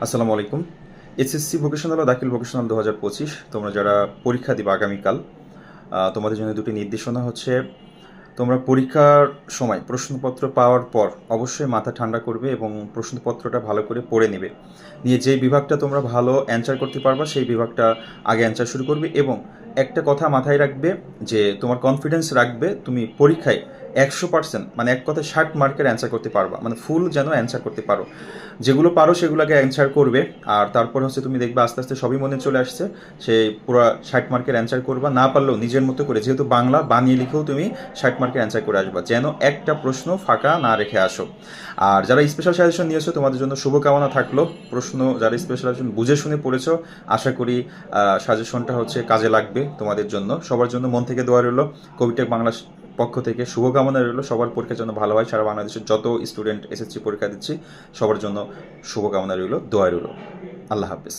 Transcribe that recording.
আসসালামু আলাইকুম। SSC vocational ও দাখিল ভোকেশনাল 2025 তোমরা যারা পরীক্ষা দিবা আগামীকাল, তোমাদের জন্য দুটি নির্দেশনা হচ্ছে, তোমরা পরীক্ষার সময় প্রশ্নপত্র পাওয়ার পর অবশ্যই মাথা ঠান্ডা করবে এবং প্রশ্নপত্রটা ভালো করে পড়ে নেবে। নিয়ে যে বিভাগটা তোমরা ভালো অ্যান্সার করতে পারবা সেই বিভাগটা আগে অ্যান্সার শুরু করবে এবং একটা কথা মাথায় রাখবে যে তোমার কনফিডেন্স রাখবে তুমি পরীক্ষায় 100% মানে এক কথায় 60 মার্কের অ্যান্সার করতে পারবা, মানে ফুল যেন অ্যান্সার করতে পারো। যেগুলো পারো সেগুলোকে অ্যান্সার করবে, আর তারপর হচ্ছে তুমি দেখবে আস্তে আস্তে সবই মনে চলে আসছে। সেই পুরো 60 মার্কের অ্যান্সার করবা, না পারলেও নিজের মতো করে, যেহেতু বাংলা বানিয়ে লিখেও তুমি 60 মার্কের অ্যান্সার করে আসবা, যেন একটা প্রশ্ন ফাঁকা না রেখে আসো। আর যারা স্পেশাল সাজেশন নিয়েছো তোমাদের জন্য শুভকামনা থাকলো। প্রশ্ন যারা স্পেশাল সাজেশন বুঝে শুনে পড়েছো, আশা করি সাজেশনটা হচ্ছে কাজে লাগবে তোমাদের জন্য। সবার জন্য মন থেকে দোয়া রইলো। কবিটেক বাংলা পক্ষ থেকে শুভকামনা রইলো, সবার পরীক্ষার জন্য ভালো হয়। সারা বাংলাদেশের যত স্টুডেন্ট এসএসসি পরীক্ষা দিচ্ছি সবার জন্য শুভকামনা রইলো, দোয়া রইলো। আল্লাহ হাফেজ।